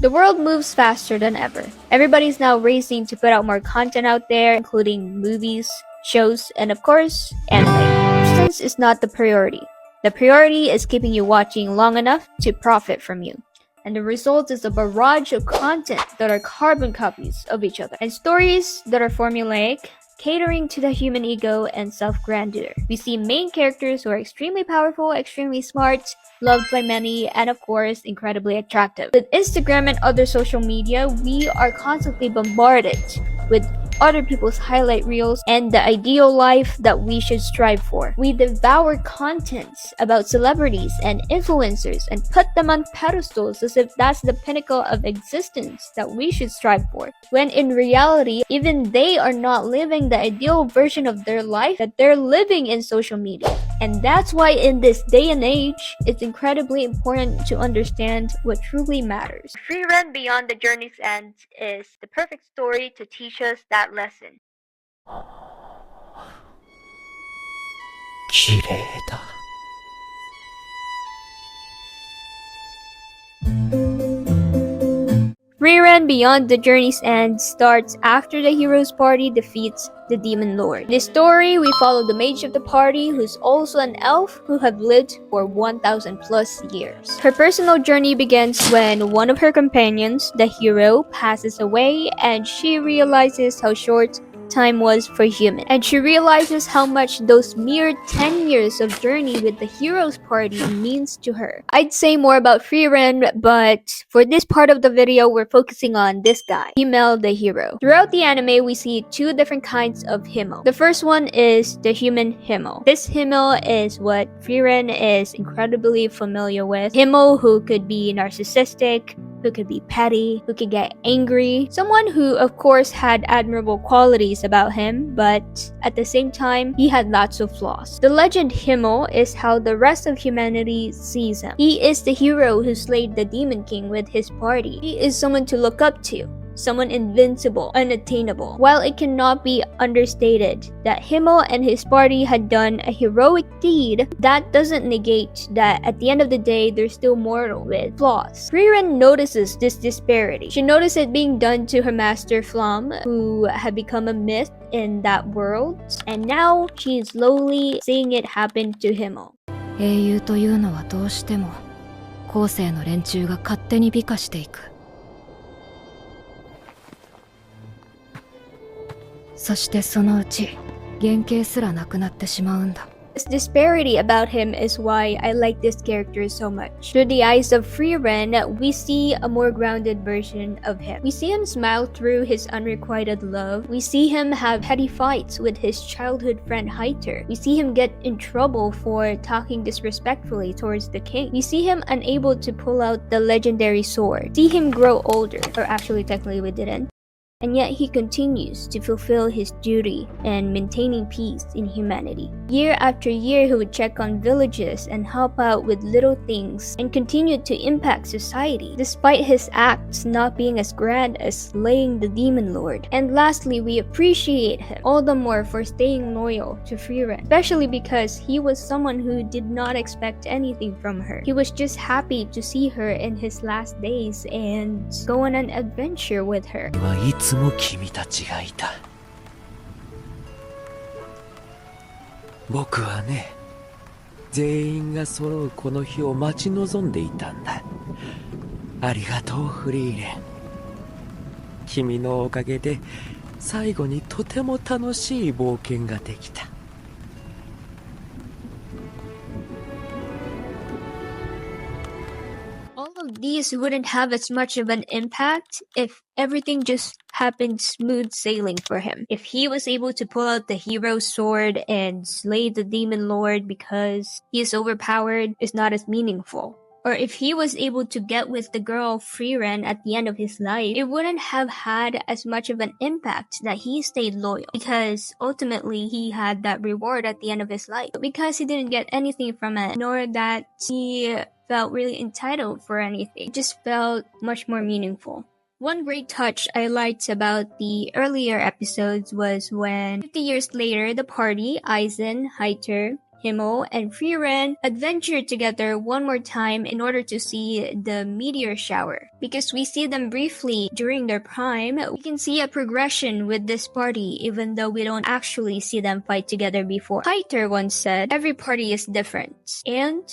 The world moves faster than ever. Everybody's now racing to put out more content out there, including movies, shows, and of course, anime. Substance is not the priority. The priority is keeping you watching long enough to profit from you. And the result is a barrage of content that are carbon copies of each other, and stories that are formulaic, catering to the human ego and self-grandeur. We see main characters who are extremely powerful, extremely smart, loved by many, and of course, incredibly attractive. With Instagram and other social media, we are constantly bombarded with other people's highlight reels and the ideal life that we should strive for. We devour contents about celebrities and influencers and put them on pedestals as if that's the pinnacle of existence that we should strive for, when in reality, even they are not living the ideal version of their life that they're living in social media. And that's why in this day and age, it's incredibly important to understand what truly matters. Frieren Beyond the Journey's End is the perfect story to teach us that lesson. 綺麗だ。Frieren Beyond the Journey's End starts after the hero's party defeats the Demon Lord. In this story, we follow the mage of the party, who's also an elf who have lived for 1,000 plus years. Her personal journey begins when one of her companions, the hero, passes away, and she realizes how short time was for human, and she realizes how much those mere 10 years of journey with the hero's party means to her. I'd say more about Frieren, but for this part of the video, we're focusing on this guy, Himmel the hero. Throughout the anime, we see two different kinds of Himmel. The first one is the human Himmel. This Himmel is what Frieren is incredibly familiar with. Himmel who could be narcissistic, who could be petty, who could get angry. Someone who, of course, had admirable qualities about him, but at the same time, he had lots of flaws. The legend Himmel is how the rest of humanity sees him. He is the hero who slayed the Demon King with his party. He is someone to look up to, someone invincible, unattainable. While it cannot be understated that Himmel and his party had done a heroic deed, that doesn't negate that at the end of the day, they're still mortal with flaws. Frieren notices this disparity. She noticed it being done to her master Flamme, who had become a myth in that world, and now she is slowly seeing it happen to Himmel. 英雄というのはどうしても後世の連中が勝手に美化していく。そしてそのうち原型すらなくなってしまうんだ。This disparity about him is why I like this character so much. Through the eyes of Frieren, we see a more grounded version of him. We see him smile through his unrequited love. We see him have petty fights with his childhood friend Heiter. We see him get in trouble for talking disrespectfully towards the king. We see him unable to pull out the legendary sword. See him grow older, or actually technically we didn't. And yet he continues to fulfill his duty and maintaining peace in humanity. Year after year, he would check on villages and help out with little things and continued to impact society, despite his acts not being as grand as slaying the Demon Lord. And lastly, we appreciate him all the more for staying loyal to Frieren, especially because he was someone who did not expect anything from her. He was just happy to see her in his last days and go on an adventure with her. いつも君たちがいた。僕はね、全員が揃うこの日を待ち望んでいたんだ。ありがとう、フリーレン。君のおかげで最後にとても楽しい冒険ができた。These wouldn't have as much of an impact if everything just happened smooth sailing for him. If he was able to pull out the hero sword and slay the Demon Lord because he is overpowered is not as meaningful. Or if he was able to get with the girl Frieren at the end of his life, it wouldn't have had as much of an impact that he stayed loyal, because ultimately he had that reward at the end of his life. But because he didn't get anything from it, nor that he felt really entitled for anything, it just felt much more meaningful. One great touch I liked about the earlier episodes was when 50 years later, the party, Eisen, Heiter, Himmel, and Frieren adventure together one more time in order to see the meteor shower. Because we see them briefly during their prime, we can see a progression with this party even though we don't actually see them fight together before. Heiter once said, every party is different. And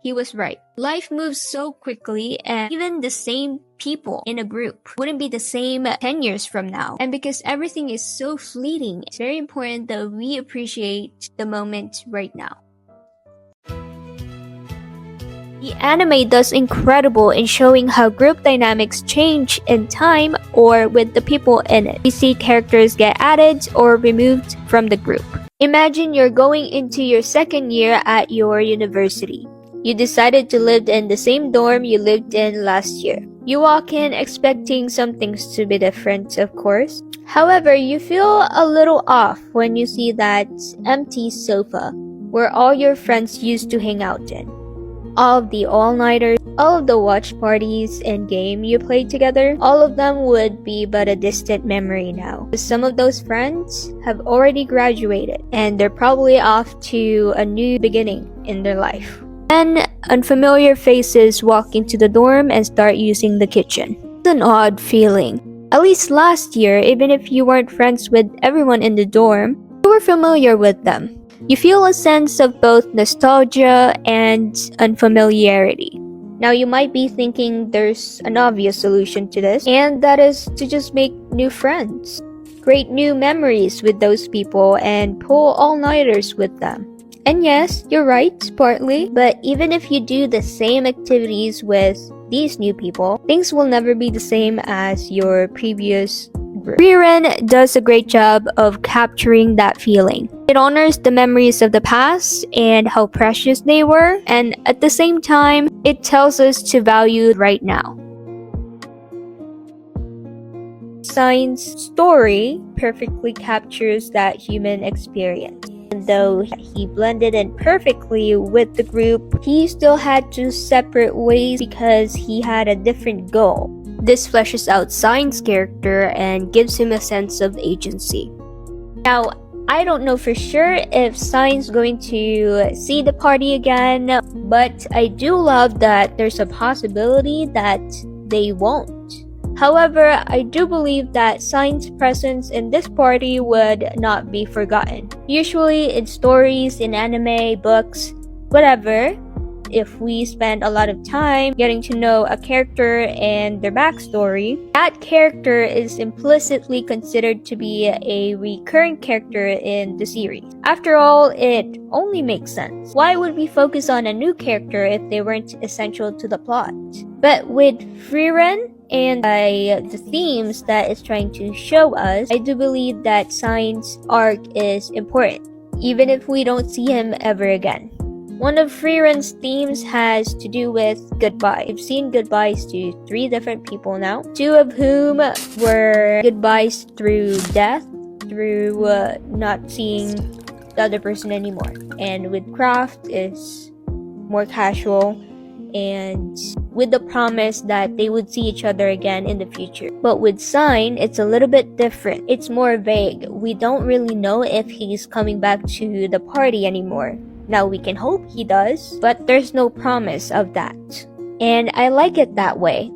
he was right. Life moves so quickly, and even the same people in a group wouldn't be the same 10 years from now. And because everything is so fleeting, it's very important that we appreciate the moment right now. The anime does incredible in showing how group dynamics change in time or with the people in it. We see characters get added or removed from the group. Imagine you're going into your second year at your university. You decided to live in the same dorm you lived in last year. You walk in expecting some things to be different, of course. However, you feel a little off when you see that empty sofa where all your friends used to hang out in. All of the all-nighters, all of the watch parties and game you played together, all of them would be but a distant memory now. Some of those friends have already graduated and they're probably off to a new beginning in their life. Then, unfamiliar faces walk into the dorm and start using the kitchen. It's an odd feeling. At least last year, even if you weren't friends with everyone in the dorm, you were familiar with them. You feel a sense of both nostalgia and unfamiliarity. Now you might be thinking there's an obvious solution to this, and that is to just make new friends. Create new memories with those people and pull all-nighters with them. And yes, you're right, partly, but even if you do the same activities with these new people, things will never be the same as your previous group. Frieren does a great job of capturing that feeling. It honors the memories of the past and how precious they were, and at the same time, it tells us to value right now. Sein's story perfectly captures that human experience. Even though he blended in perfectly with the group, he still had to separate ways because he had a different goal. This fleshes out Sein's character and gives him a sense of agency. Now, I don't know for sure if Sein's going to see the party again, but I do love that there's a possibility that they won't. However, I do believe that Sein's presence in this party would not be forgotten. Usually in stories, in anime, books, whatever, if we spend a lot of time getting to know a character and their backstory, that character is implicitly considered to be a recurring character in the series. After all, it only makes sense. Why would we focus on a new character if they weren't essential to the plot? But with Frieren and by the themes that it's trying to show us, I do believe that Sein's arc is important, even if we don't see him ever again. One of Frieren's themes has to do with goodbye. We've seen goodbyes to 3 different people now, 2 of whom were goodbyes through death, through not seeing the other person anymore. And with Craft, it's more casual and with the promise that they would see each other again in the future. But with Sein, it's a little bit different. It's more vague. We don't really know if he's coming back to the party anymore. Now we can hope he does, but there's no promise of that. And I like it that way.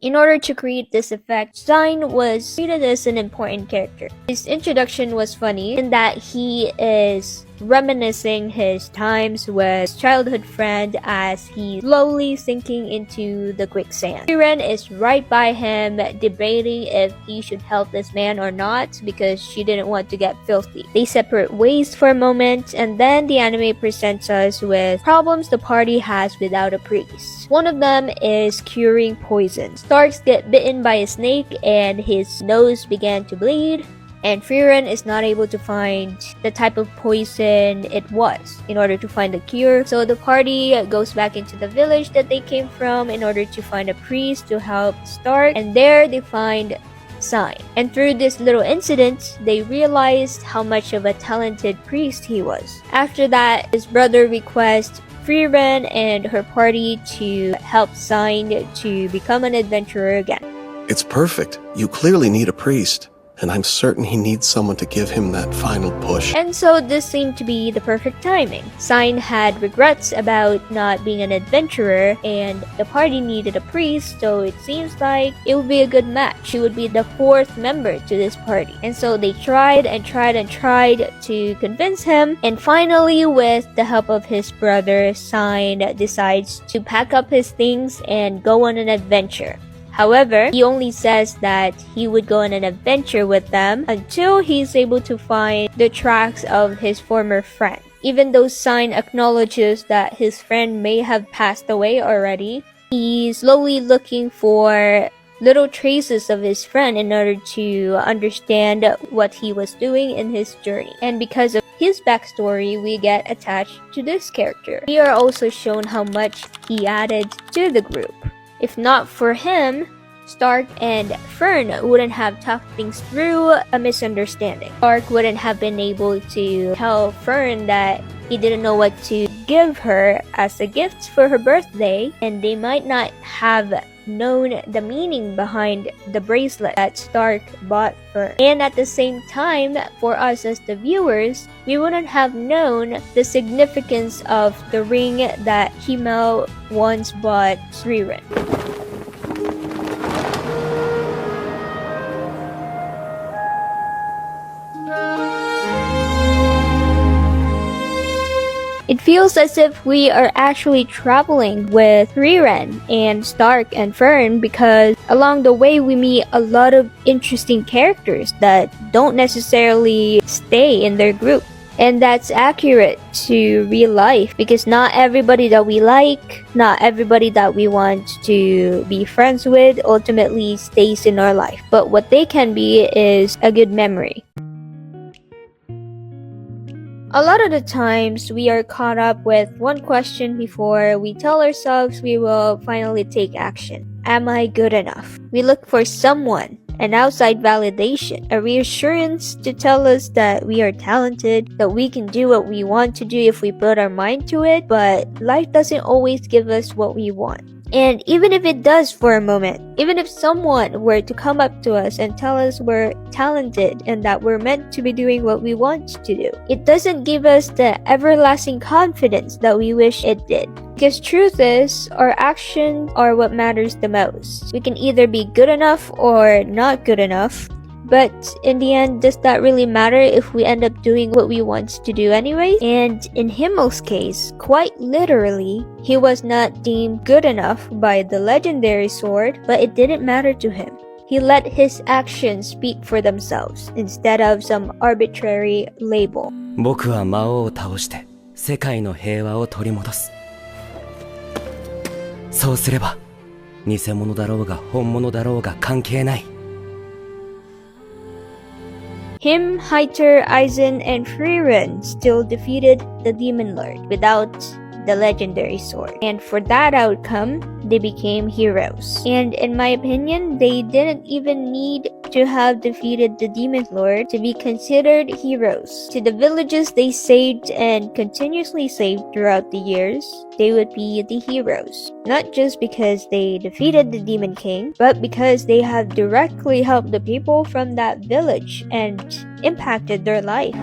In order to create this effect, Sein was treated as an important character. His introduction was funny in that he is reminiscing his times with his childhood friend as he's slowly sinking into the quicksand. Frieren is right by him, debating if he should help this man or not because she didn't want to get filthy. They separate ways for a moment, and then the anime presents us with problems the party has without a priest. One of them is curing poison. Starks get bitten by a snake and his nose began to bleed. And Frieren is not able to find the type of poison it was in order to find a cure. So the party goes back into the village that they came from in order to find a priest to help Stark. And there they find Sein. And through this little incident, they realized how much of a talented priest he was. After that, his brother requests Frieren and her party to help Sein to become an adventurer again. It's perfect. You clearly need a priest. and I'm certain he needs someone to give him that final push. And so this seemed to be the perfect timing. Sein had regrets about not being an adventurer, and the party needed a priest, so it seems like it would be a good match. He would be the fourth member to this party. And so they tried and tried and tried to convince him, and finally, with the help of his brother, Sein decides to pack up his things and go on an adventure. However, he only says that he would go on an adventure with them until he's able to find the tracks of his former friend. Even though Sein acknowledges that his friend may have passed away already, he's slowly looking for little traces of his friend in order to understand what he was doing in his journey. And because of his backstory, we get attached to this character. We are also shown how much he added to the group. If not for him, Stark and Fern wouldn't have talked things through a misunderstanding. Stark wouldn't have been able to tell Fern that he didn't know what to give her as a gift for her birthday, and they might not have known the meaning behind the bracelet that Stark bought Fern. And at the same time, for us as the viewers, we wouldn't have known the significance of the ring that Himmel once bought Frieren. It feels as if we are actually traveling with Frieren and Stark and Fern, because along the way we meet a lot of interesting characters that don't necessarily stay in their group. And that's accurate to real life, because not everybody that we like, not everybody that we want to be friends with ultimately stays in our life. But what they can be is a good memory. A lot of the times, we are caught up with one question before we tell ourselves we will finally take action. Am I good enough? We look for someone, an outside validation, a reassurance to tell us that we are talented, that we can do what we want to do if we put our mind to it, but life doesn't always give us what we want. And even if it does for a moment, even if someone were to come up to us and tell us we're talented and that we're meant to be doing what we want to do, it doesn't give us the everlasting confidence that we wish it did. Because truth is, our actions are what matters the most. We can either be good enough or not good enough. But in the end, does that really matter if we end up doing what we want to do anyway? And in Himmel's case, quite literally, he was not deemed good enough by the legendary sword, but it didn't matter to him. He let his actions speak for themselves instead of some arbitrary label. 僕は魔王を倒して世界の平和を取り戻す。そうすれば偽物だろうが本物だろうが関係ない。Him, Heiter, Eisen, and Frieren still defeated the Demon Lord without the legendary sword. And for that outcome, they became heroes. And in my opinion, they didn't even need to have defeated the Demon Lord to be considered heroes. To the villages they saved and continuously saved throughout the years, they would be the heroes. Not just because they defeated the Demon King, but because they have directly helped the people from that village and impacted their life.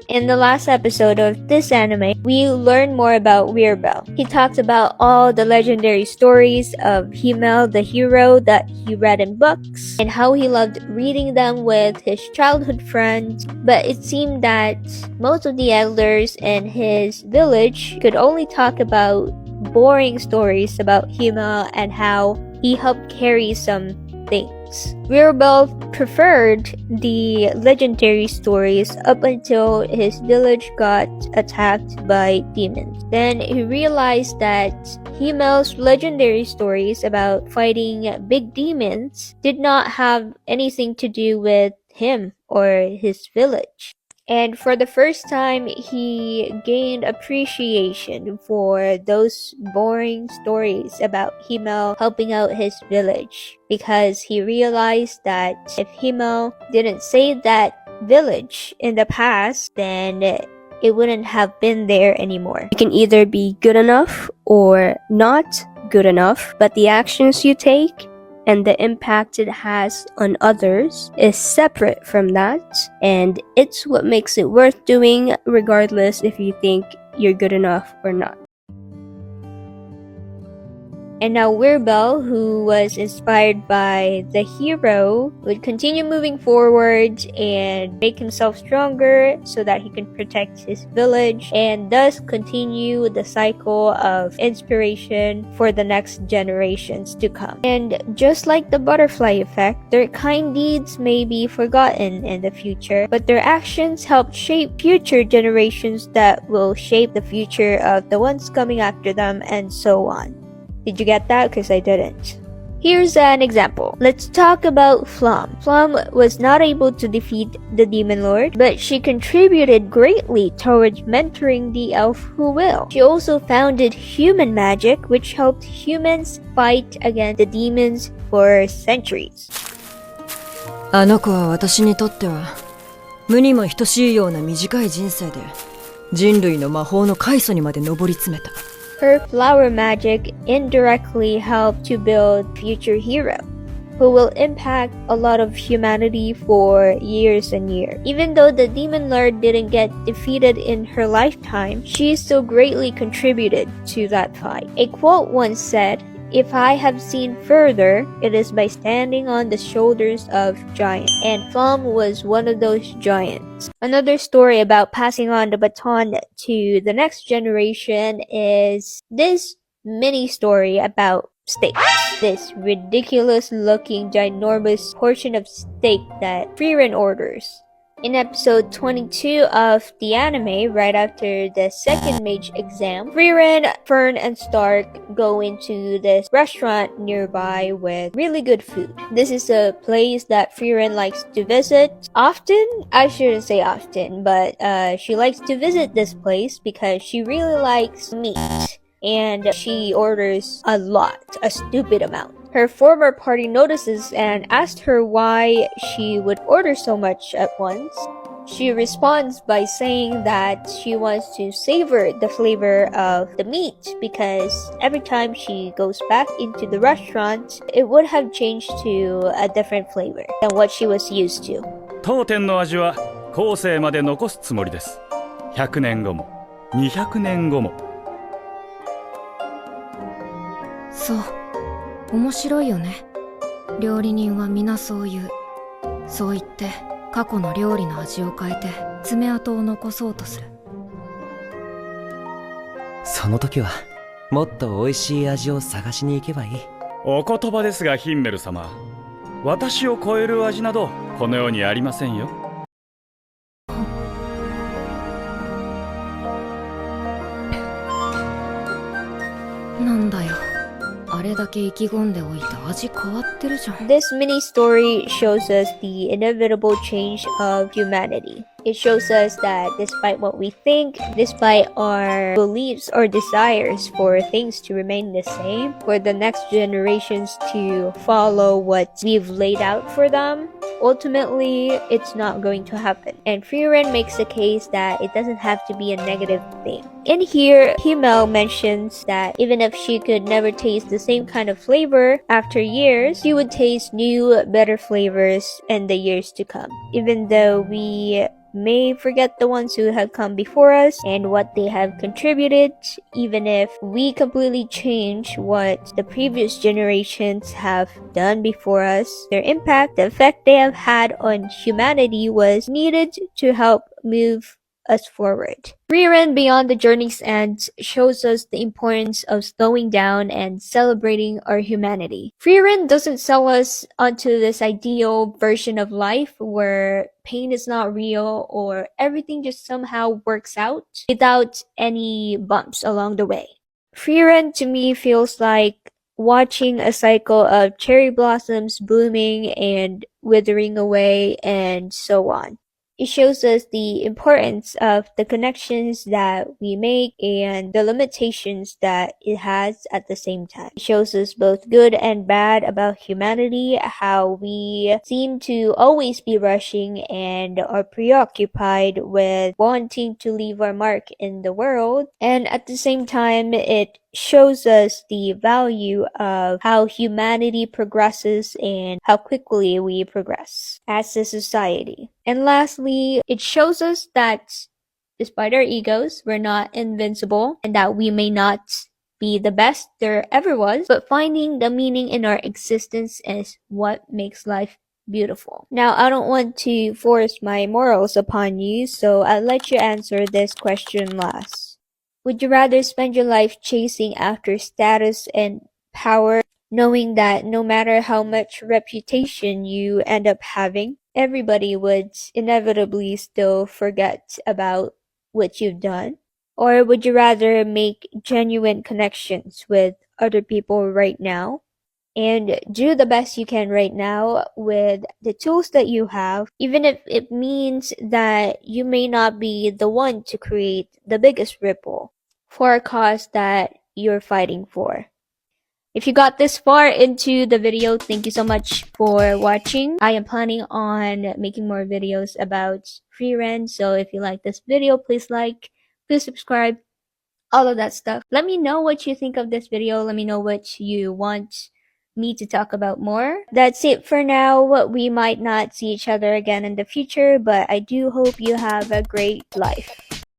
In the last episode of this anime, we learn more about Werebel. He talks about all the legendary stories of Himmel, the hero that he read in books, and how he loved reading them with his childhood friends. But it seemed that most of the elders in his village could only talk about boring stories about Himmel and how he helped carry some things. Werebel preferred the legendary stories up until his village got attacked by demons. Then he realized that Himmel's legendary stories about fighting big demons did not have anything to do with him or his village. And for the first time, he gained appreciation for those boring stories about Himmel helping out his village, because he realized that if Himmel didn't save that village in the past, then it wouldn't have been there anymore. You can either be good enough or not good enough, but the actions you take and the impact it has on others is separate from that, and it's what makes it worth doing regardless if you think you're good enough or not. And now Wirbel, who was inspired by the hero, would continue moving forward and make himself stronger so that he can protect his village and thus continue the cycle of inspiration for the next generations to come. And just like the butterfly effect, their kind deeds may be forgotten in the future, but their actions help shape future generations that will shape the future of the ones coming after them, and so on. Did you get that? Because I didn't. Here's an example. Let's talk about Flamme. Flamme was not able to defeat the Demon Lord, but she contributed greatly towards mentoring the elf who will. She also founded human magic, which helped humans fight against the demons for centuries. あの子は私にとっては無にも等しいような短い人生で人類の魔法の開祖にまで上り詰めた。Her flower magic indirectly helped to build future hero, who will impact a lot of humanity for years and years. Even though the Demon Lord didn't get defeated in her lifetime, she still greatly contributed to that fight. A quote once said, "If I have seen further, it is by standing on the shoulders of giants." And Flamme was one of those giants. Another story about passing on the baton to the next generation is this mini story about steak. This ridiculous looking ginormous portion of steak that Frieren orders. In episode 22 of the anime, right after the second mage exam, Frieren, Fern, and Stark go into this restaurant nearby with really good food. This is a place that Frieren likes to visit often. I shouldn't say often, but she likes to visit this place because she really likes meat. And she orders a lot, a stupid amount. Her former party notices and asks her why she would order so much at once. She responds by saying that she wants to savor the flavor of the meat because every time she goes back into the restaurant, it would have changed to a different flavor than what she was used to. 当店の味は後世まで残すつもりです。100年後も200年後も。そう、面白いよね。料理人は皆そう言う。そう言って過去の料理の味を変えて爪痕を残そうとする。その時はもっと美味しい味を探しに行けばいい。お言葉ですがヒンメル様、私を超える味などこの世にありませんよ。なんだよ。あれだけ意気込んでおいて味変わってるじゃん。This mini story shows us the inevitable change of humanity. It shows us that despite what we think, despite our beliefs or desires for things to remain the same, for the next generations to follow what we've laid out for them, ultimately, it's not going to happen. And Frieren makes the case that it doesn't have to be a negative thing. In here, Himmel mentions that even if she could never taste the same kind of flavor after years, she would taste new, better flavors in the years to come. Even though we may forget the ones who have come before us and what they have contributed, even if we completely change what the previous generations have done before us, their impact, the effect they have had on humanity was needed to help move us forward. Frieren Beyond the Journey's End shows us the importance of slowing down and celebrating our humanity. Frieren doesn't sell us onto this ideal version of life where pain is not real or everything just somehow works out without any bumps along the way. Frieren to me feels like watching a cycle of cherry blossoms blooming and withering away and so on. It shows us the importance of the connections that we make and the limitations that it has at the same time. It shows us both good and bad about humanity, how we seem to always be rushing and are preoccupied with wanting to leave our mark in the world. And at the same time, it shows us the value of how humanity progresses and how quickly we progress as a society. And lastly, it shows us that despite our egos, we're not invincible and that we may not be the best there ever was, but finding the meaning in our existence is what makes life beautiful. Now, I don't want to force my morals upon you, so I'll let you answer this question last. Would you rather spend your life chasing after status and power, knowing that no matter how much reputation you end up having, everybody would inevitably still forget about what you've done? Or would you rather make genuine connections with other people right now and do the best you can right now with the tools that you have, even if it means that you may not be the one to create the biggest ripple for a cause that you're fighting for? If you got this far into the video, thank you so much for watching. I am planning on making more videos about Frieren, so if you like this video, please like, please subscribe, all of that stuff. Let me know what you think of this video. Let me know what you want me to talk about more. That's it for now. We might not see each other again in the future, but I do hope you have a great life.